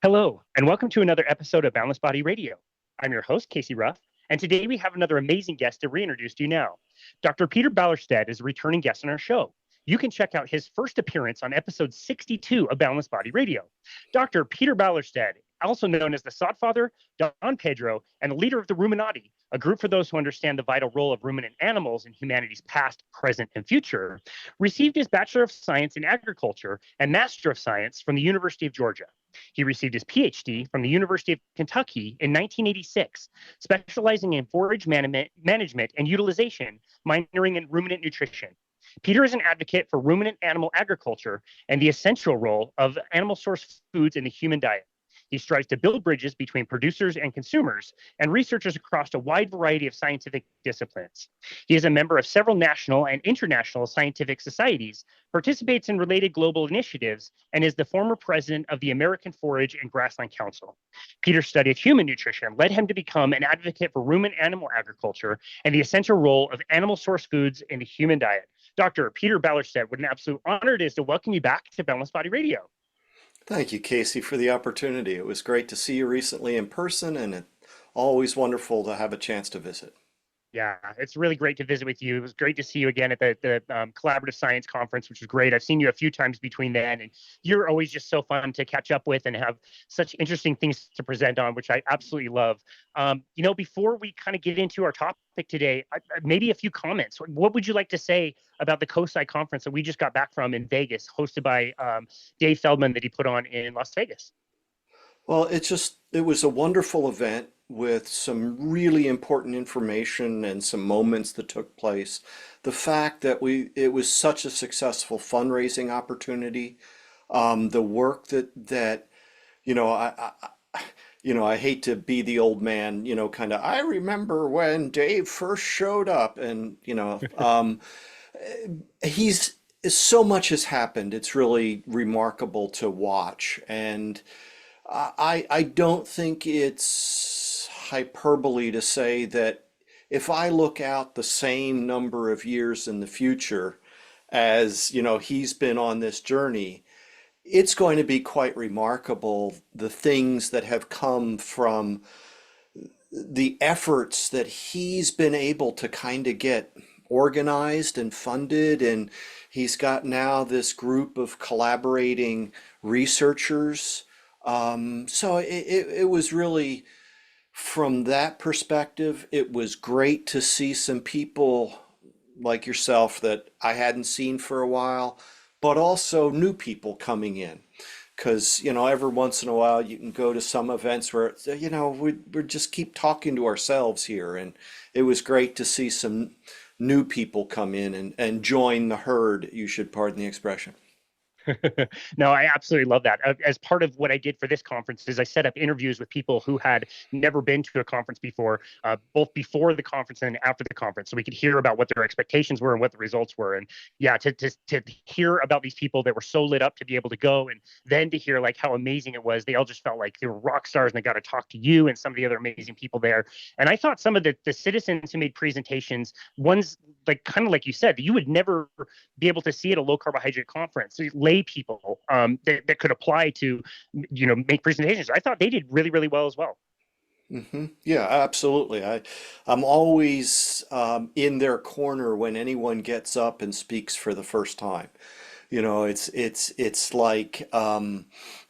Hello, and welcome to another episode of Boundless Body Radio. I'm your host, Casey Ruff, and today we have another amazing guest to reintroduce to you now. Dr. Peter Ballerstedt is a returning guest on our show. You can check out his first appearance on episode 62 of Boundless Body Radio. Dr. Peter Ballerstedt, also known as the Sodfather, Don Pedro, and the leader of the Ruminati, a group for those who understand the vital role of ruminant animals in humanity's past, present, and future, received his Bachelor of Science in Agriculture and Master of Science from the University of Georgia. He received his Ph.D. from the University of Kentucky in 1986, specializing in forage management and utilization, minoring in ruminant nutrition. Peter is an advocate for ruminant animal agriculture and the essential role of animal source foods in the human diet. He strives to build bridges between producers and consumers and researchers across a wide variety of scientific disciplines. He is a member of several national and international scientific societies, participates in related global initiatives, and is the former president of the American Forage and Grassland Council. Peter's study of human nutrition led him to become an advocate for ruminant animal agriculture and the essential role of animal source foods in the human diet. Dr. Peter Ballerstedt, what an absolute honor it is to welcome you back to Boundless Body Radio. Thank you, Casey, for the opportunity. It was great to see you recently in person, and it's always wonderful to have a chance to visit. Yeah, it's really great to visit with you. It was great to see you again at the Collaborative Science Conference, which was great. I've seen you a few times between then, and you're always just so fun to catch up with and have such interesting things to present on, which I absolutely love. Before we kind of get into our topic today, maybe a few comments. What would you like to say about the COSI conference that we just got back from in Vegas, hosted by Dave Feldman that he put on in Las Vegas? Well, it was a wonderful event with some really important information and some moments that took place. The fact that it was such a successful fundraising opportunity, the work that you know, I hate to be the old man, kind of, I remember when Dave first showed up and, he's so much has happened. It's really remarkable to watch. And I don't think it's hyperbole to say that if I look out the same number of years in the future as, he's been on this journey, it's going to be quite remarkable the things that have come from the efforts that he's been able to kind of get organized and funded. And he's got now this group of collaborating researchers. So it was really, from that perspective, it was great to see some people like yourself that I hadn't seen for a while, but also new people coming in. Because, every once in a while you can go to some events where, we just keep talking to ourselves here. And it was great to see some new people come in and join the herd, you should pardon the expression. No, I absolutely love that. As part of what I did for this conference is I set up interviews with people who had never been to a conference before, both before the conference and after the conference, so we could hear about what their expectations were and what the results were. And yeah, to hear about these people that were so lit up to be able to go, and then to hear like how amazing it was. They all just felt like they were rock stars, and they got to talk to you and some of the other amazing people there. And I thought some of the citizens who made presentations, ones like kind of like you said, you would never be able to see at a low carbohydrate conference. So lay people that could apply to, make presentations. I thought they did really, really well as well. Yeah, absolutely. I'm always in their corner when anyone gets up and speaks for the first time. It's like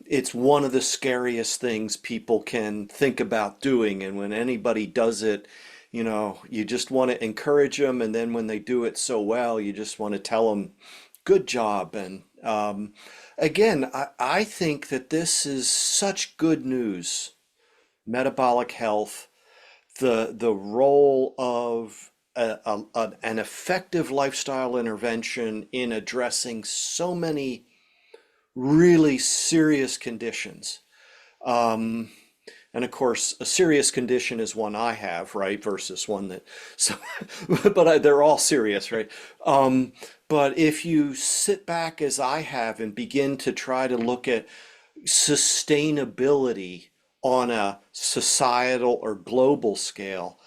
it's one of the scariest things people can think about doing, and when anybody does it, you just want to encourage them, and then when they do it so well, you just want to tell them, "Good job." And again, I think that this is such good news. Metabolic health, the role of an effective lifestyle intervention in addressing so many really serious conditions. And of course, a serious condition is one I have, right? Versus one that, so, they're all serious, right? But if you sit back as I have and begin to try to look at sustainability on a societal or global scale,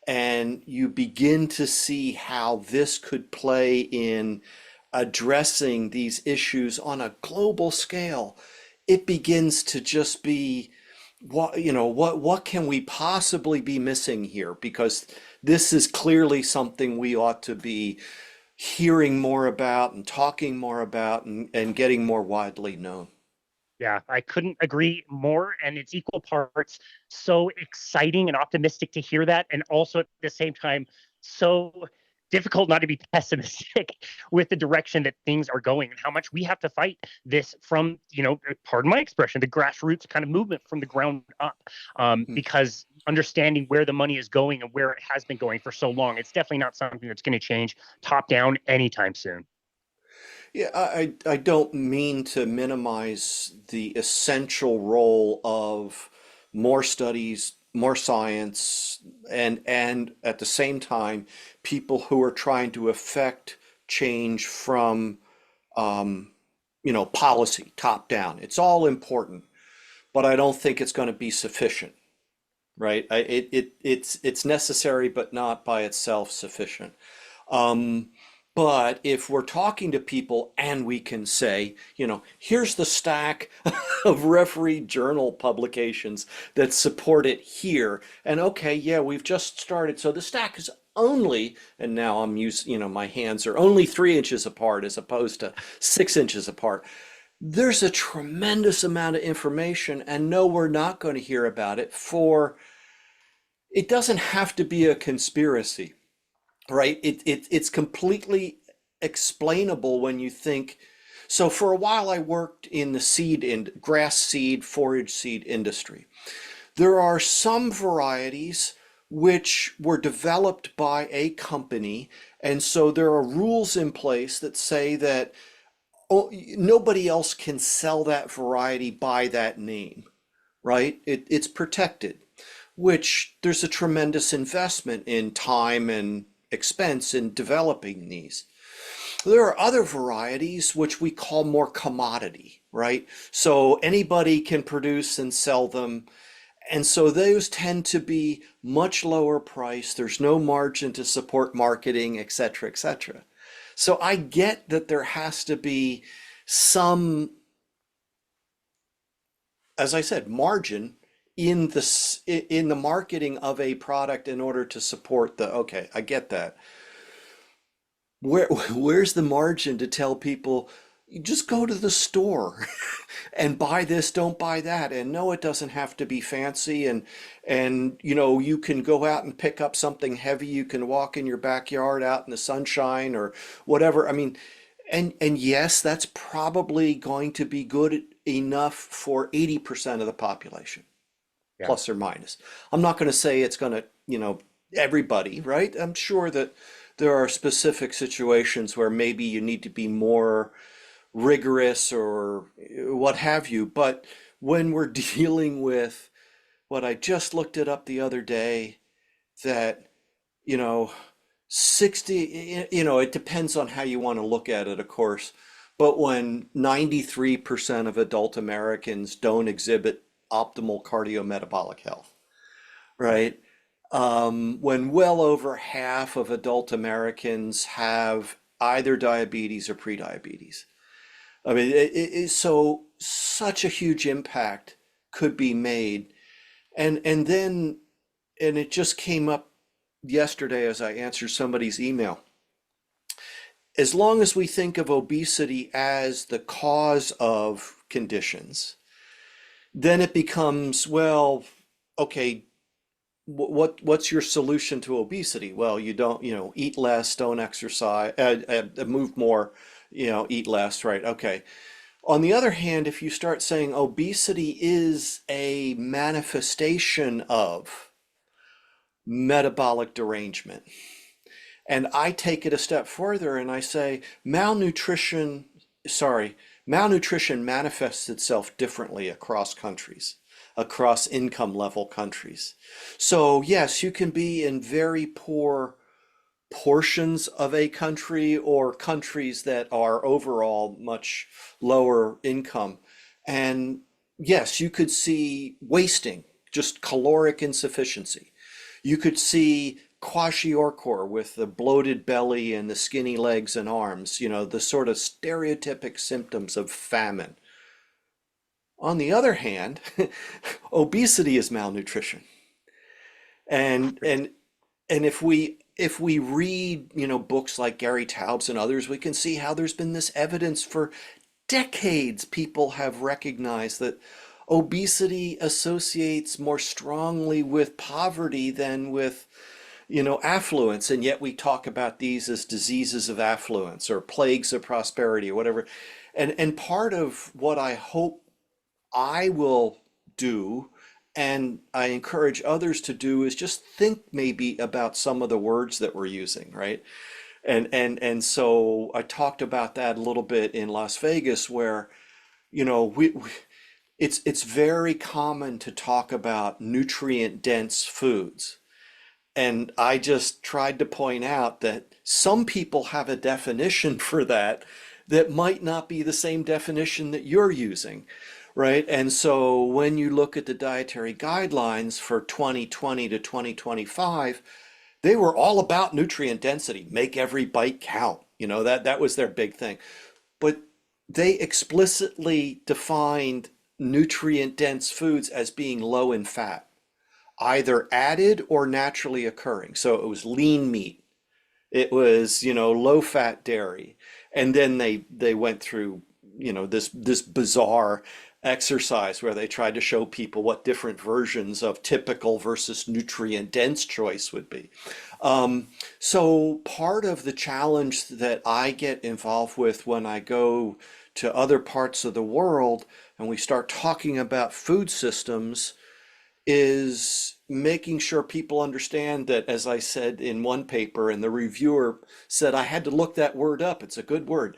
and you begin to see how this could play in addressing these issues on a global scale, it begins to just be what can we possibly be missing here? Because this is clearly something we ought to be hearing more about and talking more about and getting more widely known. Yeah, I couldn't agree more. And it's equal parts so exciting and optimistic to hear that. And also at the same time, so difficult not to be pessimistic with the direction that things are going and how much we have to fight this from, pardon my expression, the grassroots kind of movement from the ground up. Because understanding where the money is going and where it has been going for so long, it's definitely not something that's going to change top down anytime soon. Yeah, I don't mean to minimize the essential role of more studies, more science, and at the same time, people who are trying to affect change from policy top down. It's all important, but I don't think it's going to be sufficient, right? It's necessary, but not by itself sufficient. Um, but if we're talking to people and we can say, here's the stack of referee journal publications that support it here. And okay, yeah, we've just started. So the stack is only, and now I'm using, my hands are only 3 inches apart as opposed to 6 inches apart. There's a tremendous amount of information, and no, we're not going to hear about it it doesn't have to be a conspiracy, right? It's completely explainable when you think. So for a while, I worked in the grass seed, forage seed industry. There are some varieties which were developed by a company, and so there are rules in place that say that nobody else can sell that variety by that name, right? It's protected, which there's a tremendous investment in time and expense in developing these. There are other varieties which we call more commodity, right? So anybody can produce and sell them. And so those tend to be much lower price. There's no margin to support marketing, et cetera, et cetera. So I get that there has to be some, as I said, margin in the marketing of a product in order to support okay, I get that. Where's the margin to tell people, you just go to the store and buy this, don't buy that? And no, it doesn't have to be fancy. And you can go out and pick up something heavy. You can walk in your backyard out in the sunshine or whatever. I mean, and yes, that's probably going to be good enough for 80% of the population, Yeah. plus or minus. I'm not going to say it's going to, everybody, right? I'm sure that there are specific situations where maybe you need to be more rigorous or what have you. But when we're dealing with what I just looked it up the other day, that, you know, 60, it depends on how you want to look at it, of course. But when 93% of adult Americans don't exhibit optimal cardiometabolic health, right? When well over half of adult Americans have either diabetes or prediabetes. I mean, so such a huge impact could be made. And it just came up yesterday as I answered somebody's email. As long as we think of obesity as the cause of conditions, then it becomes, well, okay, what's your solution to obesity? Well, you don't, eat less, don't exercise, move more, eat less, right? Okay. On the other hand, if you start saying obesity is a manifestation of metabolic derangement, and I take it a step further and I say malnutrition manifests itself differently across countries, across income level countries. So yes, you can be in very poor portions of a country or countries that are overall much lower income. And yes, you could see wasting, just caloric insufficiency. You could see kwashiorkor with the bloated belly and the skinny legs and arms, the sort of stereotypic symptoms of famine. On the other hand, obesity is malnutrition. And Great. and and if we read, books like Gary Taubes and others, we can see how there's been this evidence for decades. People have recognized that obesity associates more strongly with poverty than with, affluence, and yet we talk about these as diseases of affluence or plagues of prosperity or whatever. And part of what I hope I will do, and I encourage others to do, is just think maybe about some of the words that we're using, right? And so I talked about that a little bit in Las Vegas, where, it's very common to talk about nutrient dense foods. And I just tried to point out that some people have a definition for that that might not be the same definition that you're using, right? And so when you look at the dietary guidelines for 2020 to 2025, they were all about nutrient density, make every bite count. That was their big thing. But they explicitly defined nutrient dense foods as being low in fat, either added or naturally occurring. So it was lean meat, it was, low fat dairy. And then they went through, this bizarre exercise where they tried to show people what different versions of typical versus nutrient dense choice would be. So part of the challenge that I get involved with when I go to other parts of the world and we start talking about food systems is making sure people understand that, as I said in one paper, and the reviewer said I had to look that word up. It's a good word.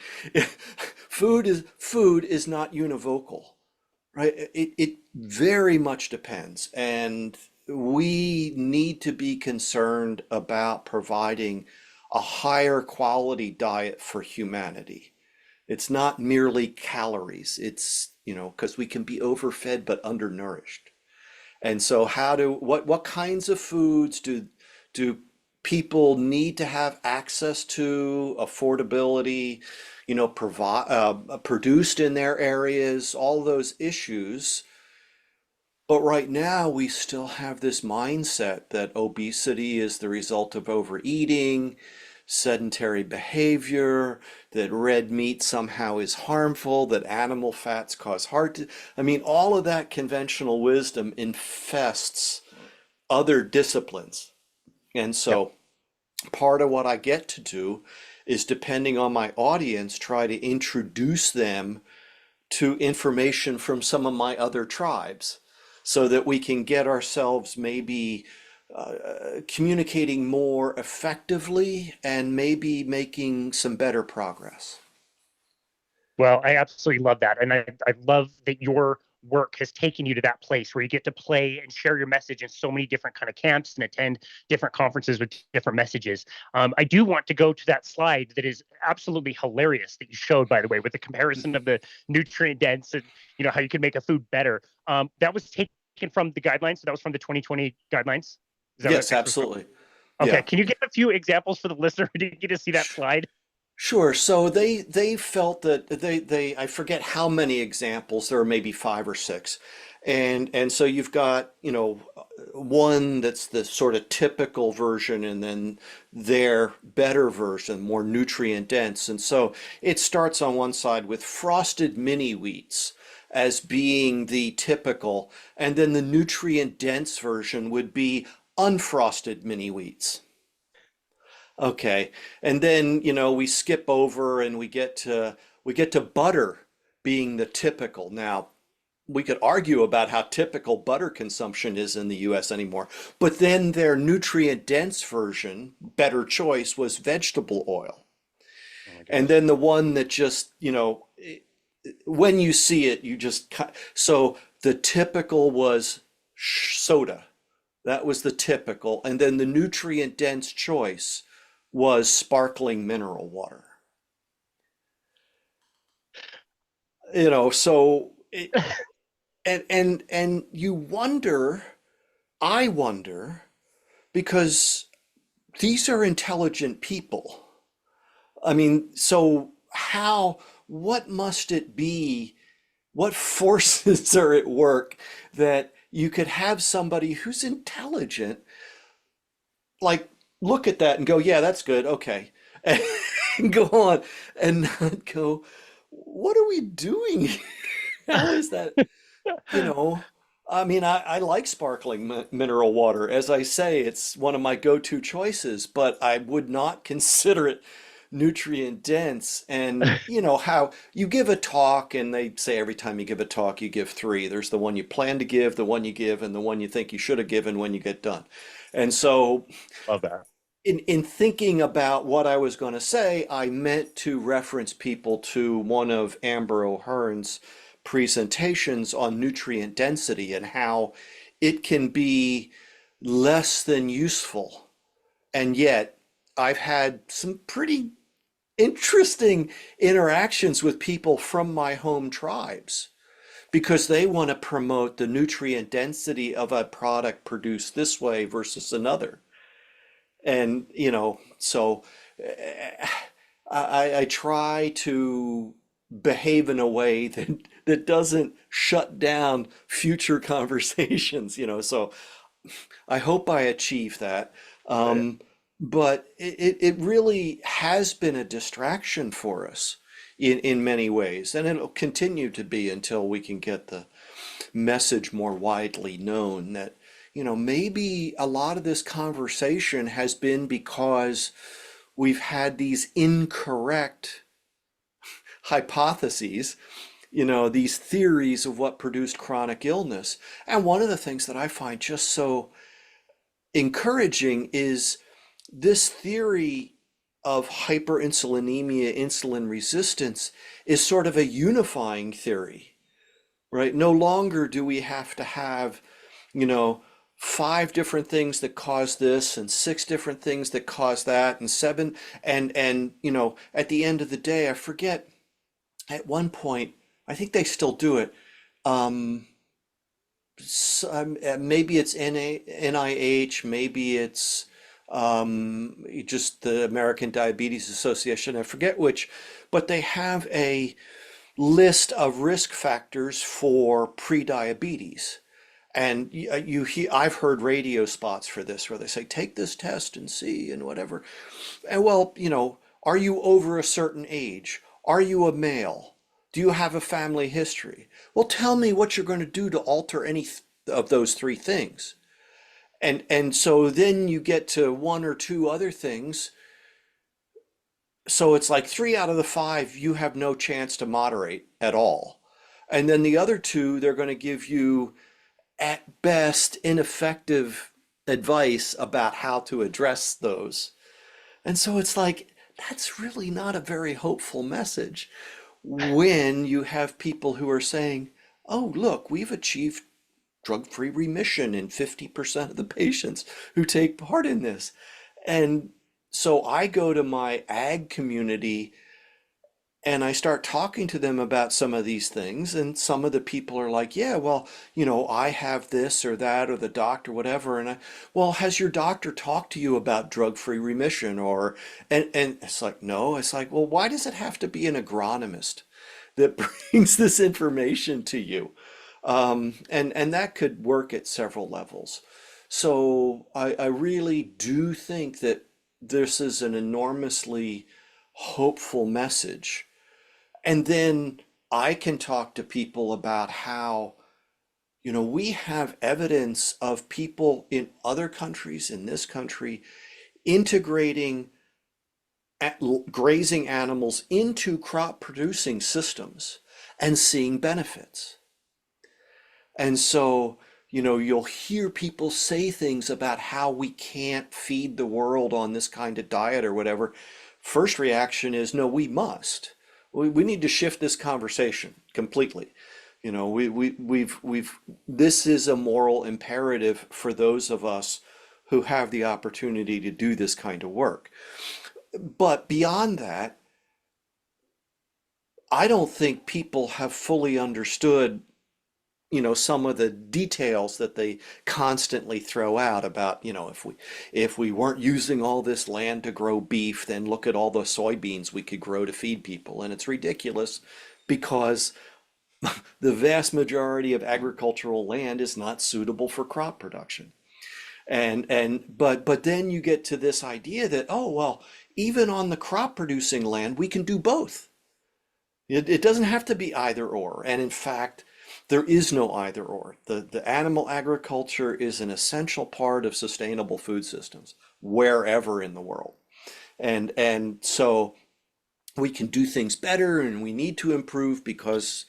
Food is not univocal, right? It very much depends, and we need to be concerned about providing a higher quality diet for humanity. It's not merely calories. It's, because we can be overfed but undernourished. And so what kinds of foods do people need to have access to, affordability, provide produced in their areas, all those issues. But right now we still have this mindset that obesity is the result of overeating, sedentary behavior, that red meat somehow is harmful, that animal fats cause I mean, all of that conventional wisdom infests other disciplines. And Yep. so part of what I get to do is, depending on my audience, try to introduce them to information from some of my other tribes so that we can get ourselves maybe communicating more effectively and maybe making some better progress. Well, I absolutely love that. And I love that your work has taken you to that place where you get to play and share your message in so many different kind of camps and attend different conferences with different messages. I do want to go to that slide that is absolutely hilarious that you showed, by the way, with the comparison of the nutrient dense and how you can make a food better. That was taken from the guidelines. So that was from the 2020 guidelines. Is that what Yes, text was from? absolutely. Okay. Yeah. Can you give a few examples for the listener who didn't get to see that slide? Sure. So they felt that they I forget how many examples, there are maybe five or six. And so you've got, one that's the sort of typical version, and then their better version, more nutrient dense. And so it starts on one side with frosted mini wheats as being the typical, and then the nutrient dense version would be unfrosted mini wheats. Okay. And then, we skip over and we get to butter being the typical. Now, we could argue about how typical butter consumption is in the US anymore, but then their nutrient dense version, better choice, was vegetable oil. Oh my And goodness. then the one that just, when you see it, you just so the typical was soda. That was the typical. And then the nutrient dense choice was sparkling mineral water. So and you wonder, I wonder, because these are intelligent people. I mean, so what must it be what forces are at work that you could have somebody who's intelligent, like, look at that and go, yeah, that's good, okay, and go on, and not go, what are we doing here? How is that? You know, I mean, I like sparkling mineral water. As I say, it's one of my go-to choices, but I would not consider it nutrient dense. And you know how you give a talk, and they say every time you give a talk, you give three. There's the one you plan to give, the one you give, and the one you think you should have given when you get done. And so Love that. in thinking about what I was going to say, I meant to reference people to one of Amber O'Hearn's presentations on nutrient density and how it can be less than useful. And yet, I've had some pretty interesting interactions with people from my home tribes because they want to promote the nutrient density of a product produced this way versus another. And, you know, so I try to behave in a way that doesn't shut down future conversations, you know. So I hope I achieve that. Um, but it really has been a distraction for us in many ways, and it'll continue to be until we can get the message more widely known that, you know, maybe a lot of this conversation has been because we've had these incorrect hypotheses, you know, these theories of what produced chronic illness. And one of the things that I find just so encouraging is this theory of hyperinsulinemia, insulin resistance is sort of a unifying theory, right? No longer do we have to have, you know, five different things that cause this and six different things that cause that and seven and you know, at the end of the day, I forget at one point, I think they still do it. Um, maybe it's NIH, maybe it's just the American Diabetes Association. I forget which, but they have a list of risk factors for pre-diabetes. And I've heard radio spots for this where they say, take this test and see and whatever. And well, you know, are you over a certain age? Are you a male? Do you have a family history? Well, tell me what you're going to do to alter any of those three things. And so then you get to one or two other things. So it's like three out of the five, you have no chance to moderate at all. And then the other two, they're going to give you at best ineffective advice about how to address those. And so it's like, that's really not a very hopeful message when you have people who are saying, oh, look, we've achieved drug-free remission in 50% of the patients who take part in this. And so I go to my ag community and I start talking to them about some of these things, and some of the people are like, yeah, well, you know, I have this or that, or the doctor, whatever. And well, has your doctor talked to you about drug-free remission? Or, and it's like, no. It's like, well, why does it have to be an agronomist that brings this information to you? And that could work at several levels. So I really do think that this is an enormously hopeful message. And then I can talk to people about how, you know, we have evidence of people in other countries, in this country, integrating grazing animals into crop producing systems and seeing benefits. And so, you know, you'll hear people say things about how we can't feed the world on this kind of diet or whatever. First reaction is, no, we must. We need to shift this conversation completely. You know, this is a moral imperative for those of us who have the opportunity to do this kind of work. But beyond that, I don't think people have fully understood, you know, some of the details that they constantly throw out about, you know, if we weren't using all this land to grow beef, then look at all the soybeans we could grow to feed people. And it's ridiculous because The vast majority of agricultural land is not suitable for crop production. But then you get to this idea that, oh, well, even on the crop producing land, we can do both. It doesn't have to be either or. And in fact, there is no either or. The animal agriculture is an essential part of sustainable food systems wherever in the world. And so we can do things better and we need to improve because,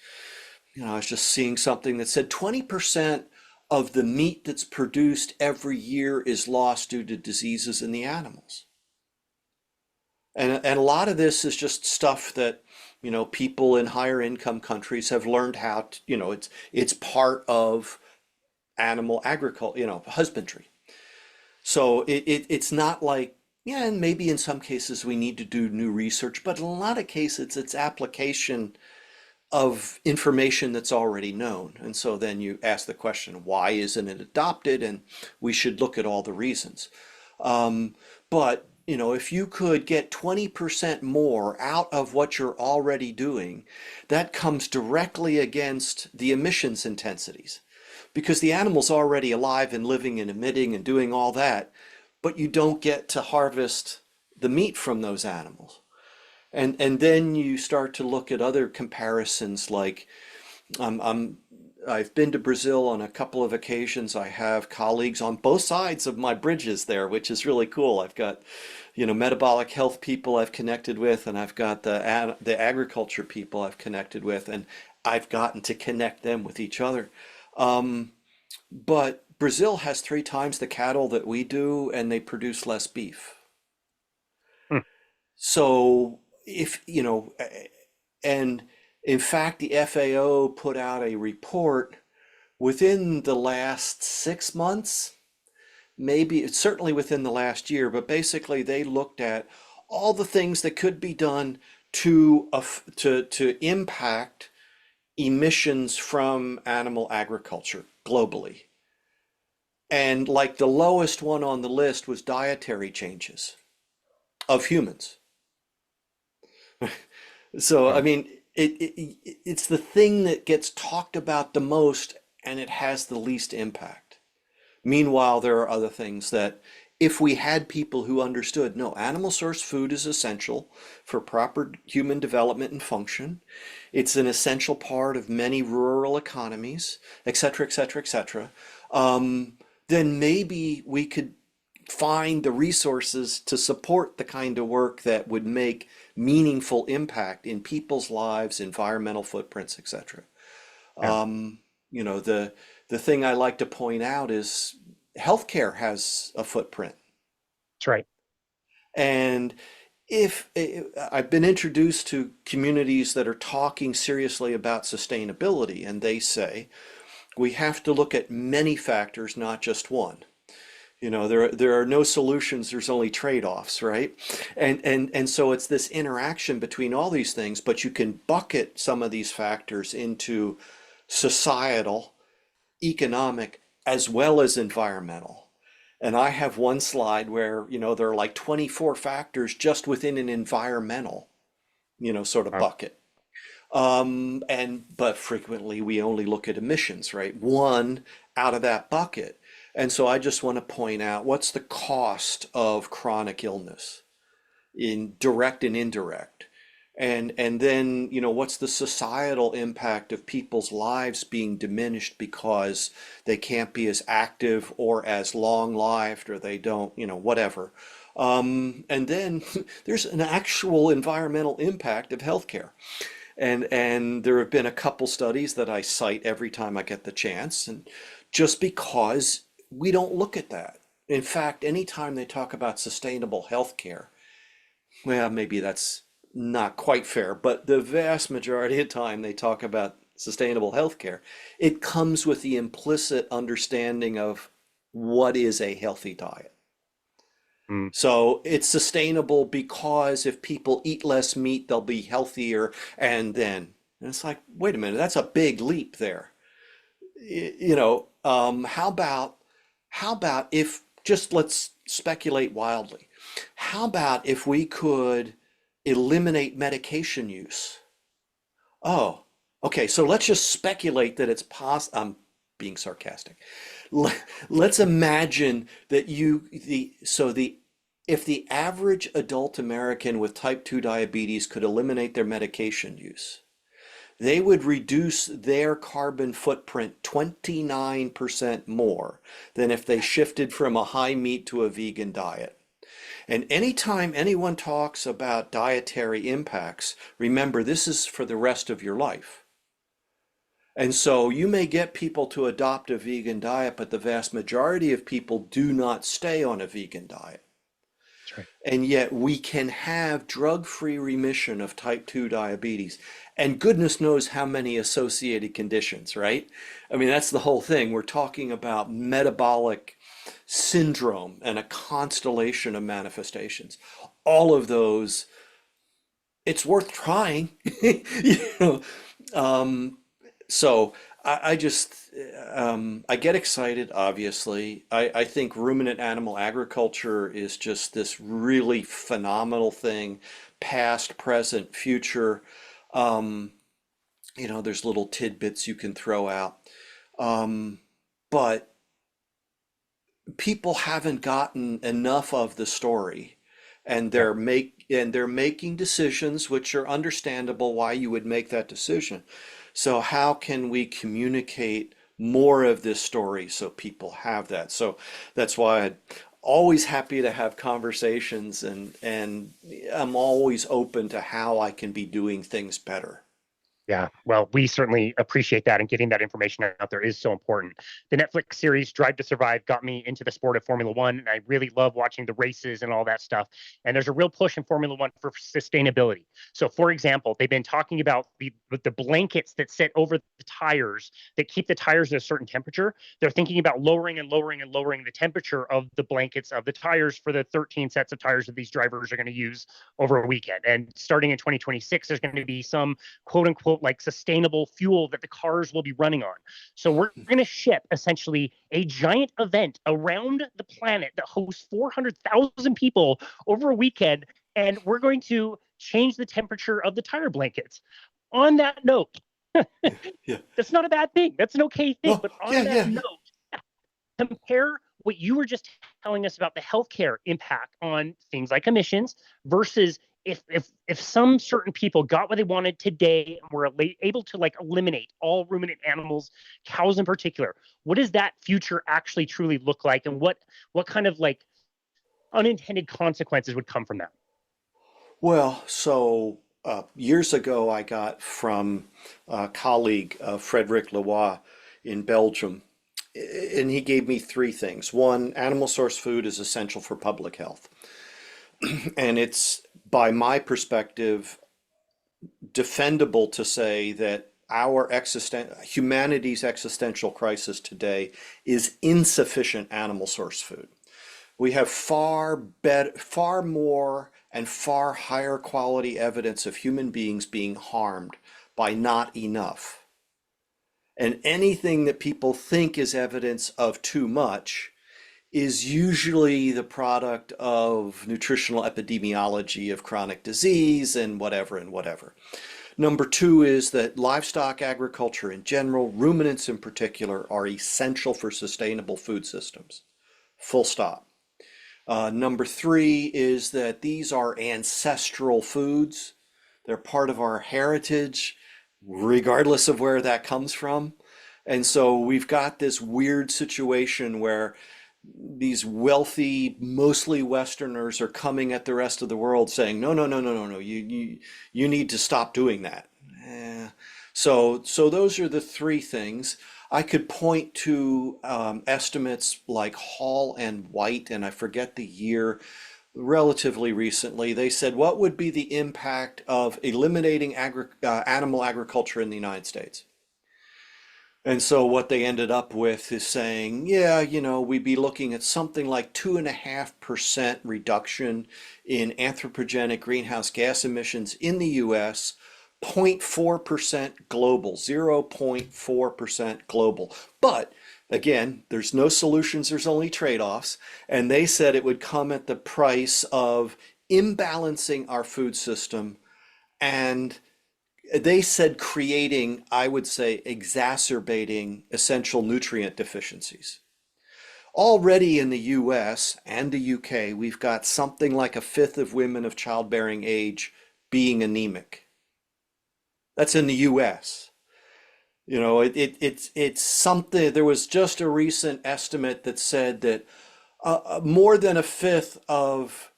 I was just seeing something that said 20% of the meat that's produced every year is lost due to diseases in the animals. And a lot of this is just stuff that, people in higher income countries have learned how to, it's part of animal agriculture, husbandry. So it's not like, yeah, and maybe in some cases we need to do new research, but in a lot of cases it's application of information that's already known. And so then you ask the question, why isn't it adopted? And we should look at all the reasons. But if you could get 20% more out of what you're already doing, that comes directly against the emissions intensities because the animal's already alive and living and emitting and doing all that, but you don't get to harvest the meat from those animals. And then you start to look at other comparisons like I've been to Brazil on a couple of occasions. I have colleagues on both sides of my bridges there, which is really cool. I've got, metabolic health people I've connected with, and I've got the agriculture people I've connected with, and I've gotten to connect them with each other. But Brazil has 3 times the cattle that we do, and they produce less beef. Hmm. So and in fact, the FAO put out a report within the last 6 months, maybe it's certainly within the last year, but basically they looked at all the things that could be done to impact emissions from animal agriculture globally. And like the lowest one on the list was dietary changes of humans. So, I Wow. mean, it's the thing that gets talked about the most and it has the least impact. Meanwhile, there are other things that if we had people who understood, no, animal source food is essential for proper human development and function. It's an essential part of many rural economies, et cetera, et cetera, et cetera. Then maybe we could find the resources to support the kind of work that would make meaningful impact in people's lives, environmental footprints, etc. Yeah, The thing I like to point out is healthcare has a footprint. that's right. And if I've been introduced to communities that are talking seriously about sustainability, and they say we have to look at many factors, not just one. There are no solutions, there's only trade-offs, right? And so it's this interaction between all these things, but you can bucket some of these factors into societal, economic, as well as environmental. And I have one slide where, there are like 24 factors just within an environmental, sort of Wow. bucket. But frequently we only look at emissions, right? One out of that bucket. And so I just want to point out what's the cost of chronic illness in direct and indirect. And then, what's the societal impact of people's lives being diminished because they can't be as active or as long-lived or they don't, whatever. And then there's an actual environmental impact of healthcare. And there have been a couple studies that I cite every time I get the chance, and just because we don't look at that. In fact, anytime they talk about sustainable healthcare, well, maybe that's not quite fair, but the vast majority of the time they talk about sustainable healthcare, it comes with the implicit understanding of what is a healthy diet. Mm. So it's sustainable because if people eat less meat, they'll be healthier. And it's like, wait a minute, that's a big leap there. How about if just let's speculate wildly. How about if we could eliminate medication use? Oh, Okay, so let's just speculate that it's I'm being sarcastic. Let's imagine that if the average adult American with type 2 diabetes could eliminate their medication use, they would reduce their carbon footprint 29% more than if they shifted from a high meat to a vegan diet. And anytime anyone talks about dietary impacts, remember this is for the rest of your life. And so you may get people to adopt a vegan diet, but the vast majority of people do not stay on a vegan diet. That's right. And yet we can have drug-free remission of type 2 diabetes. And goodness knows how many associated conditions, right? I mean, that's the whole thing. We're talking about metabolic syndrome and a constellation of manifestations. All of those, it's worth trying. You know, so I just I get excited, obviously. I think ruminant animal agriculture is just this really phenomenal thing, past, present, future. Um, there's little tidbits you can throw out. But people haven't gotten enough of the story, and Yeah. they're making decisions which are understandable why you would make that decision. So how can we communicate more of this story so people have that? So that's why I'm always happy to have conversations, and I'm always open to how I can be doing things better. Yeah, well, we certainly appreciate that, and getting that information out there is so important. The Netflix series Drive to Survive got me into the sport of Formula One, and I really love watching the races and all that stuff. And there's a real push in Formula One for sustainability. So, for example, they've been talking about the blankets that sit over the tires that keep the tires at a certain temperature. They're thinking about lowering and lowering and lowering the temperature of the blankets of the tires for the 13 sets of tires that these drivers are going to use over a weekend. And starting in 2026, there's going to be some quote unquote like sustainable fuel that the cars will be running on. So we're going to ship essentially a giant event around the planet that hosts 400,000 people over a weekend, and we're going to change the temperature of the tire blankets. On that note, Yeah, yeah. that's not a bad thing. That's an okay thing. Oh, But on yeah, that yeah, yeah. note, compare what you were just telling us about the healthcare impact on things like emissions versus if some certain people got what they wanted today and were able to like eliminate all ruminant animals, cows in particular, what does that future actually truly look like, and what kind of like unintended consequences would come from that? Well, so years ago, I got from a colleague, Frederick Leroy in Belgium, and he gave me three things. One, animal source food is essential for public health. And it's, by my perspective, defendable to say that humanity's existential crisis today is insufficient animal source food. We have far more and far higher quality evidence of human beings being harmed by not enough. And anything that people think is evidence of too much is usually the product of nutritional epidemiology of chronic disease and whatever and whatever. Number two is that livestock agriculture in general, ruminants in particular, are essential for sustainable food systems. Full stop. Number three is that these are ancestral foods. They're part of our heritage, regardless of where that comes from. And so we've got this weird situation where these wealthy, mostly Westerners are coming at the rest of the world saying, no, no, no, no, no, no, you need to stop doing that. So those are the three things. I could point to estimates like Hall and White, and I forget the year, relatively recently. They said, what would be the impact of eliminating animal agriculture in the United States? And so what they ended up with is saying, yeah, we'd be looking at something like 2.5% reduction in anthropogenic greenhouse gas emissions in the US, 0.4% global, 0.4% global. But again, there's no solutions, there's only trade-offs. And they said it would come at the price of imbalancing our food system and They said creating, I would say, exacerbating essential nutrient deficiencies. Already in the US and the UK, we've got something like a fifth of women of childbearing age being anemic. That's in the US. It's something. There was just a recent estimate that said that more than a fifth of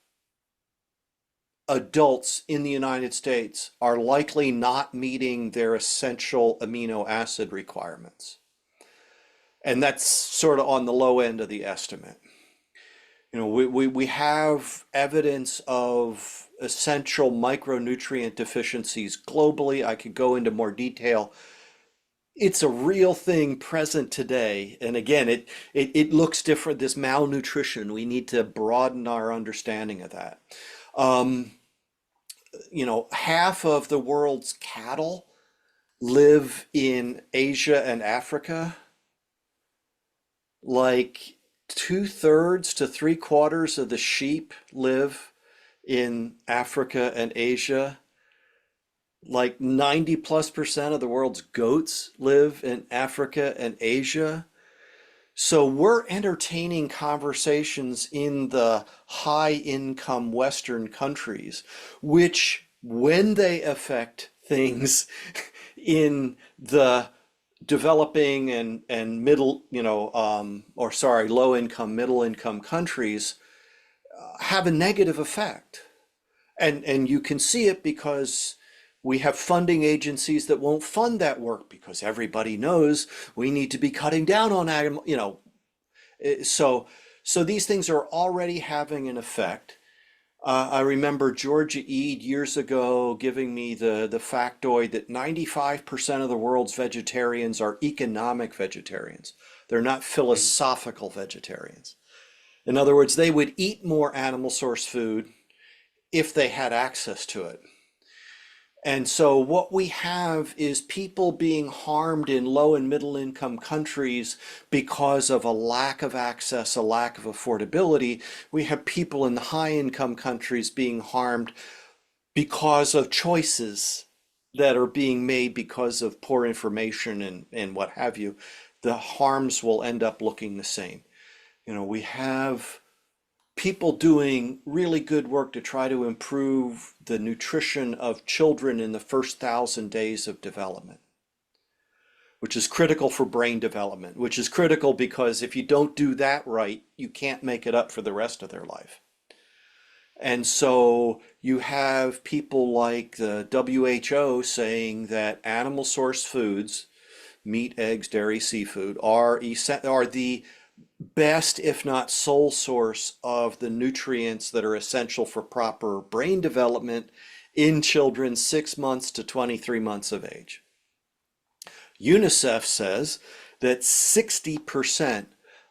adults in the United States are likely not meeting their essential amino acid requirements. And that's sort of on the low end of the estimate. We have evidence of essential micronutrient deficiencies globally. I could go into more detail. It's a real thing present today. And again, it looks different. This malnutrition, we need to broaden our understanding of that. Half of the world's cattle live in Asia and Africa. Like 2/3 to 3/4 of the sheep live in Africa and Asia. Like 90+% of the world's goats live in Africa and Asia. So we're entertaining conversations in the high income Western countries, which when they affect things in the developing and middle, low income, middle income countries, have a negative effect. And you can see it because we have funding agencies that won't fund that work because everybody knows we need to be cutting down on animal, so these things are already having an effect. I remember Georgia Ede years ago giving me the factoid that 95% of the world's vegetarians are economic vegetarians. They're not philosophical vegetarians. In other words, they would eat more animal source food if they had access to it. And so what we have is people being harmed in low and middle income countries because of a lack of access, a lack of affordability. We have people in the high income countries being harmed because of choices that are being made because of poor information and what have you. The harms will end up looking the same. We have people doing really good work to try to improve the nutrition of children in the first 1,000 days of development, which is critical for brain development, which is critical because if you don't do that right, you can't make it up for the rest of their life. And so you have people like the WHO saying that animal source foods, meat, eggs, dairy, seafood, are the best, if not sole source of the nutrients that are essential for proper brain development in children 6 months to 23 months of age. UNICEF says that 60%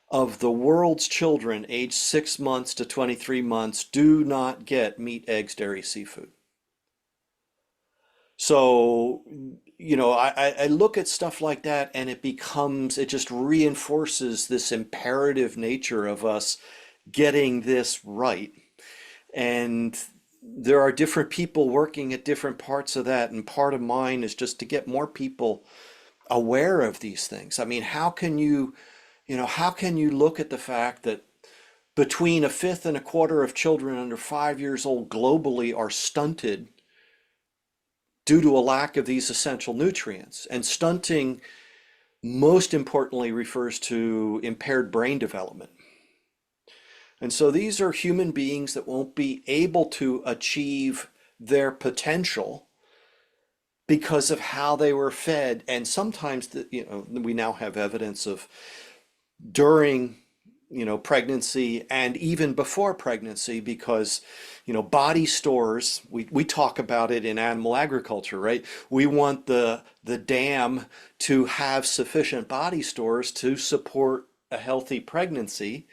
of the world's children aged 6 months to 23 months do not get meat, eggs, dairy, seafood. So I look at stuff like that and it just reinforces this imperative nature of us getting this right. And there are different people working at different parts of that. And part of mine is just to get more people aware of these things. I mean, how can you look at the fact that between a fifth and a quarter of children under 5 years old globally are stunted due to a lack of these essential nutrients. And stunting, most importantly, refers to impaired brain development. And so these are human beings that won't be able to achieve their potential because of how they were fed. And sometimes, we now have evidence of during pregnancy and even before pregnancy, because body stores, we talk about it in animal agriculture, right? We want the dam to have sufficient body stores to support a healthy pregnancy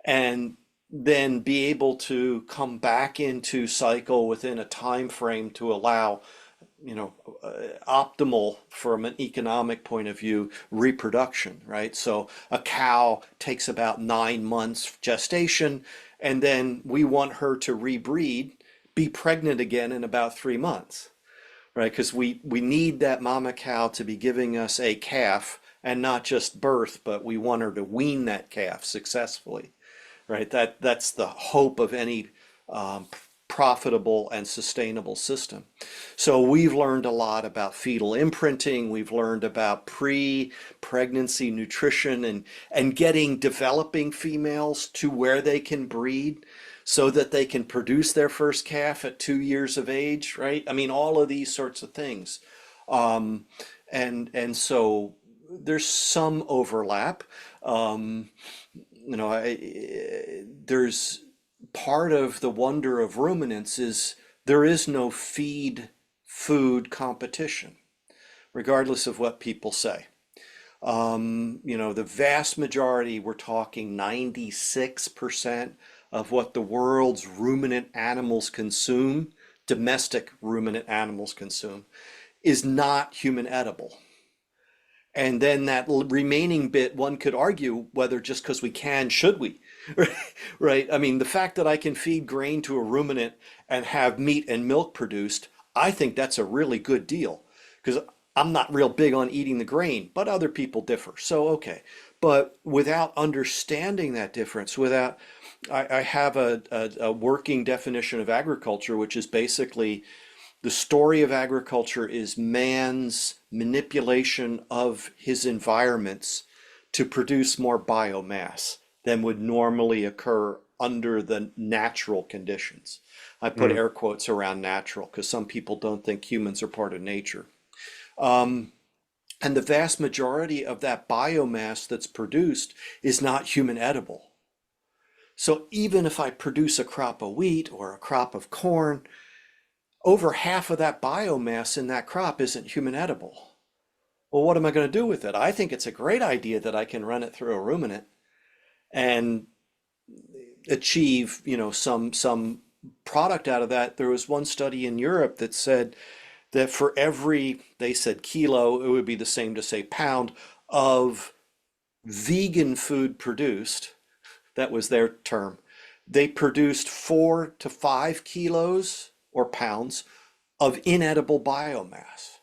and then be able to come back into cycle within a time frame to allow optimal from an economic point of view reproduction, right? So a cow takes about 9 months gestation, and then we want her to rebreed, be pregnant again in about 3 months, right? Because we need that mama cow to be giving us a calf and not just birth, but we want her to wean that calf successfully, right? That's the hope of any um, profitable and sustainable system. So we've learned a lot about fetal imprinting. We've learned about pre-pregnancy nutrition and getting developing females to where they can breed so that they can produce their first calf at 2 years of age, right? I mean, all of these sorts of things. Um, and so there's some overlap. Um, there's part of the wonder of ruminants is there is no feed food competition, regardless of what people say. The vast majority, we're talking 96% of what the world's ruminant animals consume, domestic ruminant animals consume, is not human edible. And then that remaining bit, one could argue whether just because we can, should we? Right? I mean, the fact that I can feed grain to a ruminant and have meat and milk produced, I think that's a really good deal because I'm not real big on eating the grain, but other people differ. So, okay. But without understanding that difference, I have a working definition of agriculture, which is basically the story of agriculture is man's manipulation of his environments to produce more biomass than would normally occur under the natural conditions. I put Mm. air quotes around natural because some people don't think humans are part of nature. Um, and the vast majority of that biomass that's produced is not human edible. So even if I produce a crop of wheat or a crop of corn, over half of that biomass in that crop isn't human edible. Well, what am I going to do with it? I think it's a great idea that I can run it through a ruminant and achieve, some product out of that. There was one study in Europe that said that for every, they said kilo, it would be the same to say pound of vegan food produced. That was their term. They produced 4 to 5 kilos or pounds of inedible biomass.